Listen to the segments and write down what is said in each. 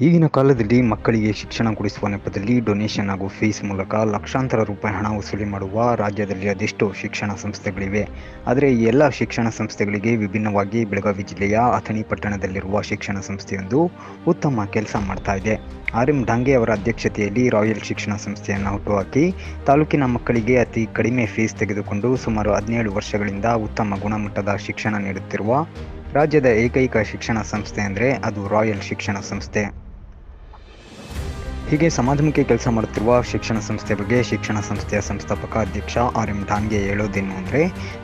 ಈಗಿನ ಕಾಲದಲ್ಲಿ ಮಕ್ಕಳಿಗೆ ಶಿಕ್ಷಣ ಕೊಡಿಸುವ ನೆಪದಲ್ಲಿ ಡೊನೇಷನ್ ಹಾಗೂ ಫೀಸ್ ಮೂಲಕ ಲಕ್ಷಾಂತರ ರೂಪಾಯಿ ಹಣ ವಸೂಲಿ ಮಾಡುವ ರಾಜ್ಯದಲ್ಲಿ ಅದೆಷ್ಟೋ ಶಿಕ್ಷಣ ಸಂಸ್ಥೆಗಳಿವೆ. ಆದರೆ ಈ ಎಲ್ಲ ಶಿಕ್ಷಣ ಸಂಸ್ಥೆಗಳಿಗೆ ವಿಭಿನ್ನವಾಗಿ ಬೆಳಗಾವಿ ಜಿಲ್ಲೆಯ ಅಥಣಿ ಪಟ್ಟಣದಲ್ಲಿರುವ ಶಿಕ್ಷಣ ಸಂಸ್ಥೆಯೊಂದು ಉತ್ತಮ ಕೆಲಸ ಮಾಡ್ತಾ ಇದೆ. ಆರ್.ಎಂ. ಡಾಂಗೆ ಅವರ ಅಧ್ಯಕ್ಷತೆಯಲ್ಲಿ ರಾಯಲ್ ಶಿಕ್ಷಣ ಸಂಸ್ಥೆಯನ್ನು ಹುಟ್ಟುಹಾಕಿ ತಾಲೂಕಿನ ಮಕ್ಕಳಿಗೆ ಅತಿ ಕಡಿಮೆ ಫೀಸ್ ತೆಗೆದುಕೊಂಡು ಸುಮಾರು 17 ವರ್ಷಗಳಿಂದ ಉತ್ತಮ ಗುಣಮಟ್ಟದ ಶಿಕ್ಷಣ ನೀಡುತ್ತಿರುವ ರಾಜ್ಯದ ಏಕೈಕ ಶಿಕ್ಷಣ ಸಂಸ್ಥೆ ಅಂದರೆ ಅದು ರಾಯಲ್ ಶಿಕ್ಷಣ ಸಂಸ್ಥೆ. ಹೀಗೆ ಸಮಾಜಮುಖಿ ಕೆಲಸ ಮಾಡುತ್ತಿರುವ ಶಿಕ್ಷಣ ಸಂಸ್ಥೆ ಬಗ್ಗೆ ಶಿಕ್ಷಣ ಸಂಸ್ಥೆಯ ಸಂಸ್ಥಾಪಕ ಅಧ್ಯಕ್ಷ ಆರ್.ಎಂ. ಡಾಂಗೆ ಹೇಳೋದೇನು ಅಂದರೆ,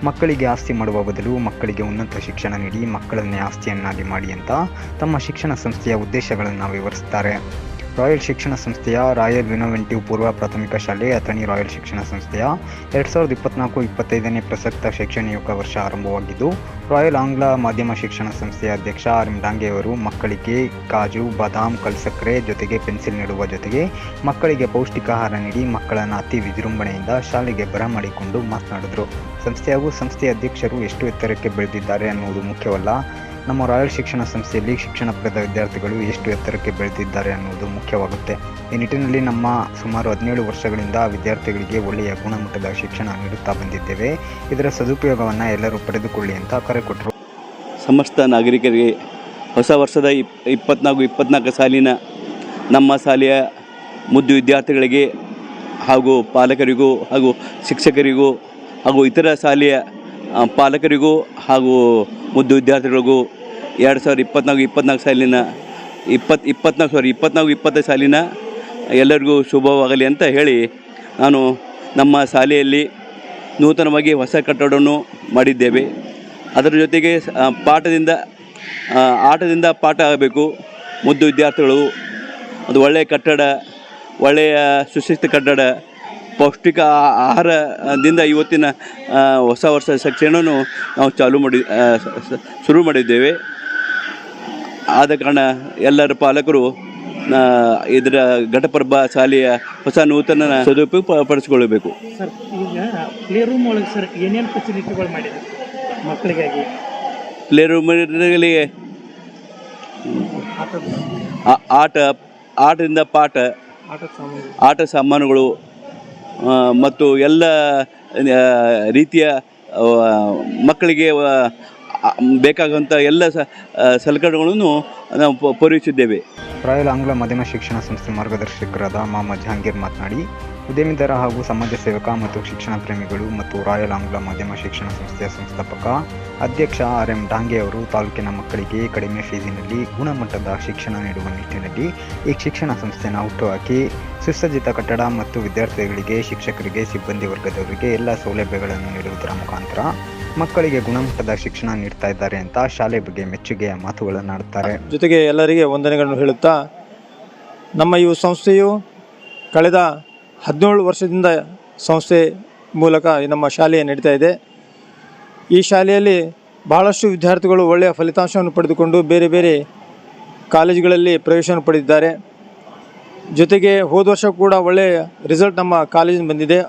ಮಕ್ಕಳಿಗೆ ಆಸ್ತಿ ಮಾಡುವ ಬದಲು ಮಕ್ಕಳಿಗೆ ಉನ್ನತ ಶಿಕ್ಷಣ ನೀಡಿ ಮಕ್ಕಳನ್ನೇ ಆಸ್ತಿಯನ್ನಾಗಿ ಮಾಡಿ ಅಂತ ತಮ್ಮ ಶಿಕ್ಷಣ ಸಂಸ್ಥೆಯ ಉದ್ದೇಶಗಳನ್ನು ವಿವರಿಸುತ್ತಾರೆ. ರಾಯಲ್ ಶಿಕ್ಷಣ ಸಂಸ್ಥೆಯ ರಾಯಲ್ ಇನೋವೆಂಟಿವ್ ಪೂರ್ವ ಪ್ರಾಥಮಿಕ ಶಾಲೆ ಅಥಣಿ ರಾಯಲ್ ಶಿಕ್ಷಣ ಸಂಸ್ಥೆಯ 2024-25ನೇ ಪ್ರಸಕ್ತ ಶೈಕ್ಷಣಿಕ ವರ್ಷ ಆರಂಭವಾಗಿದ್ದು, ರಾಯಲ್ ಆಂಗ್ಲ ಮಾಧ್ಯಮ ಶಿಕ್ಷಣ ಸಂಸ್ಥೆಯ ಅಧ್ಯಕ್ಷ ಆರ್.ಎಂ. ಡಾಂಗೆ ಅವರು ಮಕ್ಕಳಿಗೆ ಕಾಜು, ಬಾದಾಮ್, ಕಲ್ಸಕ್ಕರೆ ಜೊತೆಗೆ ಪೆನ್ಸಿಲ್ ನೀಡುವ ಜೊತೆಗೆ ಮಕ್ಕಳಿಗೆ ಪೌಷ್ಟಿಕಾಹಾರ ನೀಡಿ ಮಕ್ಕಳನ್ನು ಅತಿ ವಿಜೃಂಭಣೆಯಿಂದ ಶಾಲೆಗೆ ಬರಮಾಡಿಕೊಂಡು ಮಾತನಾಡಿದರು. ಸಂಸ್ಥೆಯ ಅಧ್ಯಕ್ಷರು ಎಷ್ಟು ಎತ್ತರಕ್ಕೆ ಬೆಳೆದಿದ್ದಾರೆ ಅನ್ನುವುದು ಮುಖ್ಯವಲ್ಲ, ನಮ್ಮ ರಾಯಲ್ ಶಿಕ್ಷಣ ಸಂಸ್ಥೆಯಲ್ಲಿ ಶಿಕ್ಷಣ ಪಡೆದ ವಿದ್ಯಾರ್ಥಿಗಳು ಎಷ್ಟು ಎತ್ತರಕ್ಕೆ ಬೆಳೆದಿದ್ದಾರೆ ಅನ್ನುವುದು ಮುಖ್ಯವಾಗುತ್ತೆ. ಈ ನಿಟ್ಟಿನಲ್ಲಿ ನಮ್ಮ ಸುಮಾರು 17 ವರ್ಷಗಳಿಂದ ವಿದ್ಯಾರ್ಥಿಗಳಿಗೆ ಒಳ್ಳೆಯ ಗುಣಮಟ್ಟದ ಶಿಕ್ಷಣ ನೀಡುತ್ತಾ ಬಂದಿದ್ದೇವೆ. ಇದರ ಸದುಪಯೋಗವನ್ನು ಎಲ್ಲರೂ ಪಡೆದುಕೊಳ್ಳಿ ಅಂತ ಕರೆ ಕೊಟ್ಟರು. ಸಮಸ್ತ ನಾಗರಿಕರಿಗೆ ಹೊಸ ವರ್ಷದ 24 ಸಾಲಿನ ನಮ್ಮ ಶಾಲೆಯ ಮುದ್ದು ವಿದ್ಯಾರ್ಥಿಗಳಿಗೆ ಹಾಗೂ ಪಾಲಕರಿಗೂ ಹಾಗೂ ಶಿಕ್ಷಕರಿಗೂ ಹಾಗೂ ಇತರ ಶಾಲೆಯ ಪಾಲಕರಿಗೂ ಹಾಗೂ ಮುದ್ದು ವಿದ್ಯಾರ್ಥಿಗಳಿಗೂ 2024 ಸಾಲಿನ 20 ಸಾಲಿನ ಎಲ್ಲರಿಗೂ ಶುಭವಾಗಲಿ ಅಂತ ಹೇಳಿ, ನಾನು ನಮ್ಮ ಶಾಲೆಯಲ್ಲಿ ನೂತನವಾಗಿ ಹೊಸ ಕಟ್ಟಡವನ್ನು ಮಾಡಿದ್ದೇವೆ. ಅದರ ಜೊತೆಗೆ ಆಟದಿಂದ ಪಾಠ ಆಗಬೇಕು. ಮುದ್ದು ವಿದ್ಯಾರ್ಥಿಗಳು ಅದು ಒಳ್ಳೆಯ ಕಟ್ಟಡ, ಒಳ್ಳೆಯ ಸುಶಿಕ್ಷಿತ ಕಟ್ಟಡ, ಪೌಷ್ಟಿಕ ಆಹಾರದಿಂದ ಇವತ್ತಿನ ಹೊಸ ವರ್ಷ ಶಿಕ್ಷಣವನ್ನು ನಾವು ಶುರು ಮಾಡಿದ್ದೇವೆ. ಆದ ಕಾರಣ ಎಲ್ಲರ ಪಾಲಕರು ಇದರ ಘಟಪ್ರಭಾ ಶಾಲೆಯ ಹೊಸ ನೂತನ ಸದುಪಯೋಗ ಪಡಿಸಿಕೊಳ್ಳಬೇಕು. ಸರ್, ಈಗ ಪ್ಲೇ ರೂಮ್ ಒಳಗೆ ಸರ್ ಏನೇನು ಫೆಸಿಲಿಟಿಗಳು ಮಾಡಿದ್ದಾರೆ ಮಕ್ಕಳಿಗಾಗಿ? ಪ್ಲೇ ರೂಮ್ಗಳಿಗೆ ಆಟದಿಂದ ಪಾಠ, ಆಟ ಸಾಮಾನುಗಳು ಮತ್ತು ಎಲ್ಲ ರೀತಿಯ ಮಕ್ಕಳಿಗೆ ಬೇಕಾಗುವಂಥ ಎಲ್ಲ ಸಲಕರಣೆಗಳನ್ನು ನಾವು ಪೂರೈಸಿದ್ದೇವೆ. ರಾಯಲ್ ಆಂಗ್ಲ ಮಾಧ್ಯಮ ಶಿಕ್ಷಣ ಸಂಸ್ಥೆ ಮಾರ್ಗದರ್ಶಕರಾದ ಮೊಹಮ್ಮದ್ ಜಹಾಂಗೀರ್ ಮಾತನಾಡಿ, ಉದ್ಯಮಿದಾರ ಹಾಗೂ ಸಮಾಜ ಸೇವಕ ಮತ್ತು ಶಿಕ್ಷಣ ಪ್ರೇಮಿಗಳು ಮತ್ತು ರಾಯಲ್ ಆಂಗ್ಲ ಮಾಧ್ಯಮ ಶಿಕ್ಷಣ ಸಂಸ್ಥೆಯ ಸಂಸ್ಥಾಪಕ ಅಧ್ಯಕ್ಷ ಆರ್.ಎಂ. ಡಾಂಗೆ ಅವರು ತಾಲೂಕಿನ ಮಕ್ಕಳಿಗೆ ಕಡಿಮೆ ಫೀಸಿನಲ್ಲಿ ಗುಣಮಟ್ಟದ ಶಿಕ್ಷಣ ನೀಡುವ ನಿಟ್ಟಿನಲ್ಲಿ ಈ ಶಿಕ್ಷಣ ಸಂಸ್ಥೆಯನ್ನು ಹುಟ್ಟುಹಾಕಿ ಸುಸಜ್ಜಿತ ಕಟ್ಟಡ ಮತ್ತು ವಿದ್ಯಾರ್ಥಿಗಳಿಗೆ, ಶಿಕ್ಷಕರಿಗೆ, ಸಿಬ್ಬಂದಿ ವರ್ಗದವರಿಗೆ ಎಲ್ಲ ಸೌಲಭ್ಯಗಳನ್ನು ನೀಡುವುದರ ಮುಖಾಂತರ ಮಕ್ಕಳಿಗೆ ಗುಣಮಟ್ಟದ ಶಿಕ್ಷಣ ನೀಡ್ತಾ ಇದ್ದಾರೆ ಅಂತ ಶಾಲೆ ಬಗ್ಗೆ ಮೆಚ್ಚುಗೆಯ ಮಾತುಗಳನ್ನಾಡುತ್ತಾರೆ. ಜೊತೆಗೆ ಎಲ್ಲರಿಗೆ ವಂದನೆಗಳನ್ನು ಹೇಳುತ್ತಾ, ನಮ್ಮ ಈ ಸಂಸ್ಥೆಯು ಕಳೆದ 17 ವರ್ಷದಿಂದ ಸಂಸ್ಥೆ ಮೂಲಕ ನಮ್ಮ ಶಾಲೆ ನಡೀತಾ ಇದೆ. ಈ ಶಾಲೆಯಲ್ಲಿ ಬಹಳಷ್ಟು ವಿದ್ಯಾರ್ಥಿಗಳು ಒಳ್ಳೆಯ ಫಲಿತಾಂಶವನ್ನು ಪಡೆದುಕೊಂಡು ಬೇರೆ ಬೇರೆ ಕಾಲೇಜುಗಳಲ್ಲಿ ಪ್ರವೇಶವನ್ನು ಪಡೆದಿದ್ದಾರೆ. ಜೊತೆಗೆ ಹೋದ ವರ್ಷ ಕೂಡ ಒಳ್ಳೆಯ ರಿಸಲ್ಟ್ ನಮ್ಮ ಕಾಲೇಜಿನ ಬಂದಿದೆ.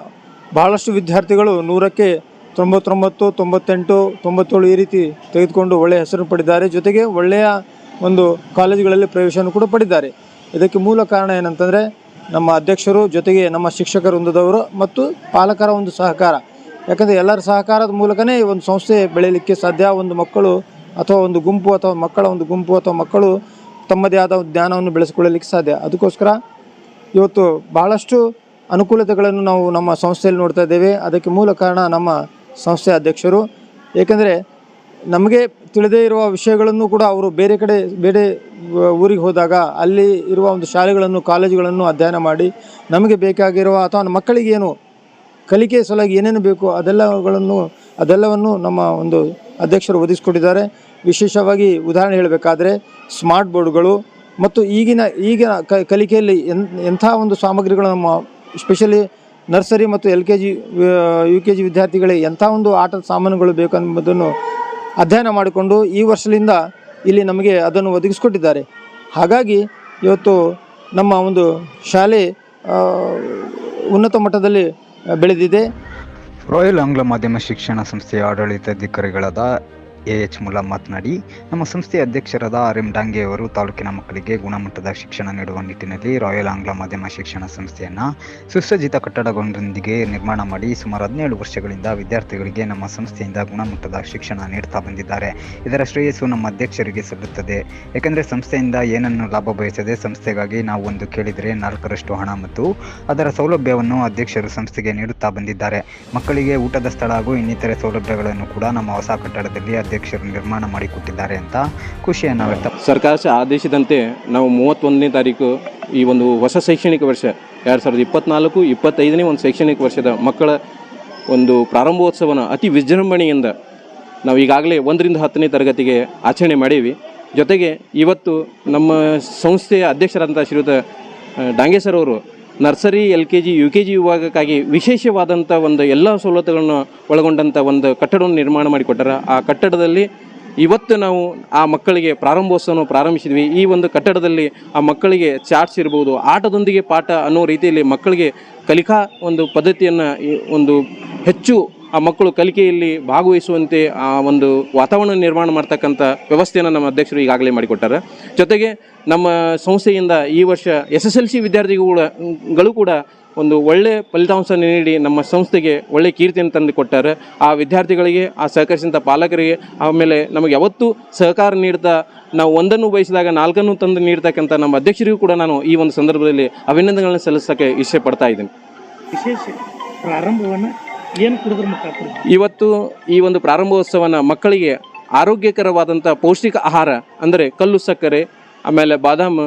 ಬಹಳಷ್ಟು ವಿದ್ಯಾರ್ಥಿಗಳು 100ಕ್ಕೆ 99, 98, 97 ಈ ರೀತಿ ತೆಗೆದುಕೊಂಡು ಒಳ್ಳೆಯ ಹೆಸರು ಪಡೆದಿದ್ದಾರೆ. ಜೊತೆಗೆ ಒಳ್ಳೆಯ ಒಂದು ಕಾಲೇಜುಗಳಲ್ಲಿ ಪ್ರವೇಶವನ್ನು ಕೂಡ ಪಡೆದಿದ್ದಾರೆ. ಇದಕ್ಕೆ ಮೂಲ ಕಾರಣ ಏನಂತಂದರೆ ನಮ್ಮ ಅಧ್ಯಕ್ಷರು, ಜೊತೆಗೆ ನಮ್ಮ ಶಿಕ್ಷಕರ ವೃಂದದವರು ಮತ್ತು ಪಾಲಕರ ಒಂದು ಸಹಕಾರ. ಯಾಕಂದರೆ ಎಲ್ಲರ ಸಹಕಾರದ ಮೂಲಕನೇ ಈ ಒಂದು ಸಂಸ್ಥೆ ಬೆಳೆಯಲಿಕ್ಕೆ ಸಾಧ್ಯ. ಒಂದು ಮಕ್ಕಳು ಅಥವಾ ಒಂದು ಗುಂಪು ಅಥವಾ ಮಕ್ಕಳು ತಮ್ಮದೇ ಆದ ಜ್ಞಾನವನ್ನು ಬೆಳೆಸಿಕೊಳ್ಳಲಿಕ್ಕೆ ಸಾಧ್ಯ. ಅದಕ್ಕೋಸ್ಕರ ಇವತ್ತು ಬಹಳಷ್ಟು ಅನುಕೂಲತೆಗಳನ್ನು ನಾವು ನಮ್ಮ ಸಂಸ್ಥೆಯಲ್ಲಿ ನೋಡ್ತಾ ಇದ್ದೇವೆ. ಅದಕ್ಕೆ ಮೂಲ ಕಾರಣ ನಮ್ಮ ಸಂಸ್ಥೆಯ ಅಧ್ಯಕ್ಷರು. ಏಕೆಂದರೆ ನಮಗೆ ತಿಳಿದೇ ಇರುವ ವಿಷಯಗಳನ್ನು ಕೂಡ ಅವರು ಬೇರೆ ಊರಿಗೆ ಹೋದಾಗ ಅಲ್ಲಿ ಇರುವ ಒಂದು ಶಾಲೆಗಳನ್ನು, ಕಾಲೇಜುಗಳನ್ನು ಅಧ್ಯಯನ ಮಾಡಿ ನಮಗೆ ಬೇಕಾಗಿರುವ ಅಥವಾ ಮಕ್ಕಳಿಗೇನು ಕಲಿಕೆ ಸಲುವಾಗಿ ಏನೇನು ಬೇಕು ಅದೆಲ್ಲವನ್ನು ನಮ್ಮ ಒಂದು ಅಧ್ಯಕ್ಷರು ಒದಗಿಸಿಕೊಟ್ಟಿದ್ದಾರೆ. ವಿಶೇಷವಾಗಿ ಉದಾಹರಣೆ ಹೇಳಬೇಕಾದ್ರೆ ಸ್ಮಾರ್ಟ್ ಬೋರ್ಡ್ಗಳು ಮತ್ತು ಈಗಿನ ಕಲಿಕೆಯಲ್ಲಿ ಎಂಥ ಒಂದು ಸಾಮಗ್ರಿಗಳು ನಮ್ಮ ಸ್ಪೆಷಲಿ ನರ್ಸರಿ ಮತ್ತು LKG UKG ವಿದ್ಯಾರ್ಥಿಗಳಿಗೆ ಎಂಥ ಒಂದು ಆಟದ ಸಾಮಾನುಗಳು ಬೇಕೆಂಬುದನ್ನು ಅಧ್ಯಯನ ಮಾಡಿಕೊಂಡು ಈ ವರ್ಷದಿಂದ ಇಲ್ಲಿ ನಮಗೆ ಅದನ್ನು ಒದಗಿಸಿಕೊಟ್ಟಿದ್ದಾರೆ. ಹಾಗಾಗಿ ಇವತ್ತು ನಮ್ಮ ಒಂದು ಶಾಲೆ ಉನ್ನತ ಮಟ್ಟದಲ್ಲಿ ಬೆಳೆದಿದೆ. ರಾಯಲ್ ಆಂಗ್ಲ ಮಾಧ್ಯಮ ಶಿಕ್ಷಣ ಸಂಸ್ಥೆಯ ಆಡಳಿತಾಧಿಕಾರಿಗಳಾದ ಎಚ್ ಮುಲ್ಲಾ ಮಾತನಾಡಿ, ನಮ್ಮ ಸಂಸ್ಥೆಯ ಅಧ್ಯಕ್ಷರಾದ ಆರ್.ಎಂ. ಡಾಂಗೆ ಅವರು ತಾಲೂಕಿನ ಮಕ್ಕಳಿಗೆ ಗುಣಮಟ್ಟದ ಶಿಕ್ಷಣ ನೀಡುವ ನಿಟ್ಟಿನಲ್ಲಿ ರಾಯಲ್ ಆಂಗ್ಲ ಮಾಧ್ಯಮ ಶಿಕ್ಷಣ ಸಂಸ್ಥೆಯನ್ನು ಸುಸಜ್ಜಿತ ಕಟ್ಟಡಗಳೊಂದಿಗೆ ನಿರ್ಮಾಣ ಮಾಡಿ ಸುಮಾರು 17 ವರ್ಷಗಳಿಂದ ವಿದ್ಯಾರ್ಥಿಗಳಿಗೆ ನಮ್ಮ ಸಂಸ್ಥೆಯಿಂದ ಗುಣಮಟ್ಟದ ಶಿಕ್ಷಣ ನೀಡುತ್ತಾ ಬಂದಿದ್ದಾರೆ. ಇದರ ಶ್ರೇಯಸ್ಸು ನಮ್ಮ ಅಧ್ಯಕ್ಷರಿಗೆ ಸಲ್ಲುತ್ತದೆ. ಏಕೆಂದರೆ ಸಂಸ್ಥೆಯಿಂದ ಏನನ್ನು ಲಾಭ ಬಯಸದೆ ಸಂಸ್ಥೆಗಾಗಿ ನಾವು ಒಂದು ಕೇಳಿದರೆ 4ರಷ್ಟು ಹಣ ಮತ್ತು ಅದರ ಸೌಲಭ್ಯವನ್ನು ಅಧ್ಯಕ್ಷರು ಸಂಸ್ಥೆಗೆ ನೀಡುತ್ತಾ ಬಂದಿದ್ದಾರೆ. ಮಕ್ಕಳಿಗೆ ಊಟದ ಸ್ಥಳ ಹಾಗೂ ಇನ್ನಿತರೆ ಸೌಲಭ್ಯಗಳನ್ನು ಕೂಡ ನಮ್ಮ ಹೊಸ ಕಟ್ಟಡದಲ್ಲಿ ಅಧ್ಯಕ್ಷರು ನಿರ್ಮಾಣ ಮಾಡಿಕೊಟ್ಟಿದ್ದಾರೆ ಅಂತ ಖುಷಿಯನ್ನು ವ್ಯಕ್ತ. ಸರ್ಕಾರ ಆದೇಶದಂತೆ ನಾವು 31ನೇ ತಾರೀಕು ಈ ಒಂದು ಹೊಸ ಶೈಕ್ಷಣಿಕ ವರ್ಷ 2024-25ನೇ ಒಂದು ಶೈಕ್ಷಣಿಕ ವರ್ಷದ ಮಕ್ಕಳ ಒಂದು ಪ್ರಾರಂಭೋತ್ಸವನ ಅತಿ ವಿಜೃಂಭಣೆಯಿಂದ ನಾವು ಈಗಾಗಲೇ 1ರಿಂದ 10ನೇ ತರಗತಿಗೆ ಆಚರಣೆ ಮಾಡೀವಿ. ಜೊತೆಗೆ ಇವತ್ತು ನಮ್ಮ ಸಂಸ್ಥೆಯ ಅಧ್ಯಕ್ಷರಾದಂಥ ಶ್ರೀಯುತ ಡಾಂಗೆ ಸರ್ ಅವರು ನರ್ಸರಿ, LKG, UKG ವಿಭಾಗಕ್ಕಾಗಿ ವಿಶೇಷವಾದಂಥ ಒಂದು ಎಲ್ಲ ಸವಲತ್ತುಗಳನ್ನು ಒಳಗೊಂಡಂಥ ಒಂದು ಕಟ್ಟಡವನ್ನು ನಿರ್ಮಾಣ ಮಾಡಿಕೊಟ್ಟಾರೆ. ಆ ಕಟ್ಟಡದಲ್ಲಿ ಇವತ್ತು ನಾವು ಆ ಮಕ್ಕಳಿಗೆ ಪ್ರಾರಂಭೋತ್ಸವವನ್ನು ಪ್ರಾರಂಭಿಸಿದ್ವಿ. ಈ ಒಂದು ಕಟ್ಟಡದಲ್ಲಿ ಆ ಮಕ್ಕಳಿಗೆ ಚಾರ್ಟ್ಸ್ ಇರ್ಬೋದು, ಆಟದೊಂದಿಗೆ ಪಾಠ ಅನ್ನೋ ರೀತಿಯಲ್ಲಿ ಮಕ್ಕಳಿಗೆ ಕಲಿಕಾ ಒಂದು ಪದ್ಧತಿಯನ್ನು ಒಂದು ಹೆಚ್ಚು ಆ ಮಕ್ಕಳು ಕಲಿಕೆಯಲ್ಲಿ ಭಾಗವಹಿಸುವಂತೆ ಆ ಒಂದು ವಾತಾವರಣ ನಿರ್ಮಾಣ ಮಾಡ್ತಕ್ಕಂಥ ವ್ಯವಸ್ಥೆಯನ್ನು ನಮ್ಮ ಅಧ್ಯಕ್ಷರು ಈಗಾಗಲೇ ಮಾಡಿಕೊಟ್ಟಾರೆ. ಜೊತೆಗೆ ನಮ್ಮ ಸಂಸ್ಥೆಯಿಂದ ಈ ವರ್ಷ SSLC ವಿದ್ಯಾರ್ಥಿಗಳು ಕೂಡ ಒಂದು ಒಳ್ಳೆಯ ಫಲಿತಾಂಶ ನೀಡಿ ನಮ್ಮ ಸಂಸ್ಥೆಗೆ ಒಳ್ಳೆಯ ಕೀರ್ತಿಯನ್ನು ತಂದು ಕೊಟ್ಟಾರೆ. ಆ ವಿದ್ಯಾರ್ಥಿಗಳಿಗೆ, ಆ ಸಹಕರಿಸಿದಂಥ ಪಾಲಕರಿಗೆ, ಆಮೇಲೆ ನಮಗೆ ಯಾವತ್ತೂ ಸಹಕಾರ ನೀಡ್ತಾ ನಾವು ಒಂದನ್ನು ಬಯಸಿದಾಗ 4 ತಂದು ನೀಡ್ತಕ್ಕಂಥ ನಮ್ಮ ಅಧ್ಯಕ್ಷರಿಗೂ ಕೂಡ ನಾನು ಈ ಒಂದು ಸಂದರ್ಭದಲ್ಲಿ ಅಭಿನಂದನೆಗಳನ್ನು ಸಲ್ಲಿಸೋಕ್ಕೆ ಇಷ್ಟಪಡ್ತಾ ಇದ್ದೀನಿ. ವಿಶೇಷ ಪ್ರಾರಂಭವನ್ನು ಏನು ಕುಡಿದ್ರೆ ಮಕ್ಕಳು ಇವತ್ತು ಈ ಒಂದು ಪ್ರಾರಂಭೋತ್ಸವನ ಮಕ್ಕಳಿಗೆ ಆರೋಗ್ಯಕರವಾದಂಥ ಪೌಷ್ಟಿಕ ಆಹಾರ ಅಂದರೆ ಕಲ್ಲು ಸಕ್ಕರೆ, ಆಮೇಲೆ ಬಾದಾಮಿ,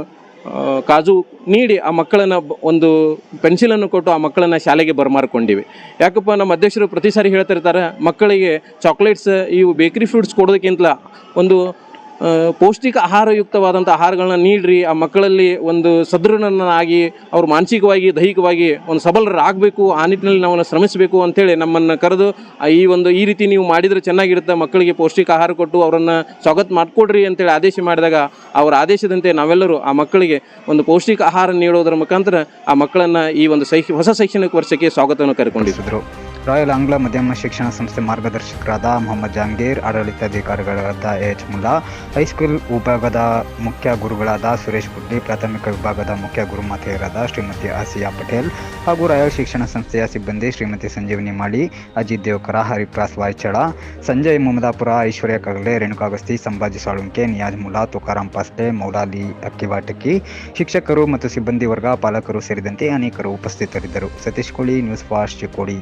ಕಾಜು ನೀಡಿ ಆ ಮಕ್ಕಳನ್ನು ಒಂದು ಪೆನ್ಸಿಲನ್ನು ಕೊಟ್ಟು ಆ ಮಕ್ಕಳನ್ನು ಶಾಲೆಗೆ ಬರಮಾರ್ಕೊಂಡಿವಿ. ಯಾಕಪ್ಪ, ನಮ್ಮ ಅಧ್ಯಕ್ಷರು ಪ್ರತಿ ಸಾರಿ ಹೇಳ್ತಿರ್ತಾರೆ, ಮಕ್ಕಳಿಗೆ ಚಾಕ್ಲೇಟ್ಸ್, ಇವು ಬೇಕರಿ ಫ್ರೂಟ್ಸ್ ಕೊಡೋದಕ್ಕಿಂತ ಒಂದು ಪೌಷ್ಟಿಕ ಆಹಾರಯುಕ್ತವಾದಂಥ ಆಹಾರಗಳನ್ನ ನೀಡ್ರಿ, ಆ ಮಕ್ಕಳಲ್ಲಿ ಒಂದು ಸದೃಢನಾಗಿ ಅವರು ಮಾನಸಿಕವಾಗಿ, ದೈಹಿಕವಾಗಿ ಒಂದು ಸಬಲರಾಗಬೇಕು, ಆ ನಿಟ್ಟಿನಲ್ಲಿ ನಾವು ಶ್ರಮಿಸಬೇಕು ಅಂಥೇಳಿ ನಮ್ಮನ್ನು ಕರೆದು ಈ ರೀತಿ ನೀವು ಮಾಡಿದರೆ ಚೆನ್ನಾಗಿರುತ್ತೆ, ಮಕ್ಕಳಿಗೆ ಪೌಷ್ಟಿಕ ಆಹಾರ ಕೊಟ್ಟು ಅವರನ್ನು ಸ್ವಾಗತ ಮಾಡಿಕೊಡ್ರಿ ಅಂತೇಳಿ ಆದೇಶ ಮಾಡಿದಾಗ ಅವರ ಆದೇಶದಂತೆ ನಾವೆಲ್ಲರೂ ಆ ಮಕ್ಕಳಿಗೆ ಒಂದು ಪೌಷ್ಟಿಕ ಆಹಾರ ನೀಡೋದರ ಮುಖಾಂತರ ಆ ಮಕ್ಕಳನ್ನು ಈ ಒಂದು ಹೊಸ ಶೈಕ್ಷಣಿಕ ವರ್ಷಕ್ಕೆ ಸ್ವಾಗತವನ್ನು ಕರೆಕೊಂಡಿದ್ದರು. ರಾಯಲ್ ಆಂಗ್ಲ ಮಾಧ್ಯಮ ಶಿಕ್ಷಣ ಸಂಸ್ಥೆ ಮಾರ್ಗದರ್ಶಕರಾದ ಮೊಹಮ್ಮದ್ ಜಹಾಂಗೀರ್, ಆಡಳಿತಾಧಿಕಾರಿಗಳಾದ ಎಚ್ ಮುಲ್ಲಾ, ಹೈಸ್ಕೂಲ್ ವಿಭಾಗದ ಮುಖ್ಯ ಗುರುಗಳಾದ ಸುರೇಶ್ ಗುಡ್ಲಿ, ಪ್ರಾಥಮಿಕ ವಿಭಾಗದ ಮುಖ್ಯ ಗುರುಮಾತೆಯರಾದ ಶ್ರೀಮತಿ ಆಸಿಯಾ ಪಟೇಲ್ ಹಾಗೂ ರಾಯಲ್ ಶಿಕ್ಷಣ ಸಂಸ್ಥೆಯ ಸಿಬ್ಬಂದಿ ಶ್ರೀಮತಿ ಸಂಜೀವಿನಿ ಮಾಳಿ, ಅಜಿತ್ ದೇವಕರ, ಹರಿಪ್ರಾಸ್ ವಾಯ್ಚಳ, ಸಂಜಯ್ ಮುಮದಾಪುರ, ಐಶ್ವರ್ಯ ಕಗಲೆ, ರೇಣುಕಾ ಗಸ್ತಿ, ಸಂಭಾಜಿ ಸಾಳುಂಕೆ, ನಿಯಾಜ್ ಮುಲ್ಲಾ, ತುಕಾರಾಮ್ ಪಾಸ್ಟೆ, ಮೌಲಾಲಿ ಅಕ್ಕಿವಾಟಕಿ, ಶಿಕ್ಷಕರು ಮತ್ತು ಸಿಬ್ಬಂದಿ ವರ್ಗ, ಪಾಲಕರು ಸೇರಿದಂತೆ ಅನೇಕರು ಉಪಸ್ಥಿತರಿದ್ದರು. ಸತೀಶ್ ಕೋಳಿ, ನ್ಯೂಸ್ ಫಾಸ್ಟ್, ಚಿಕ್ಕೋಡಿ.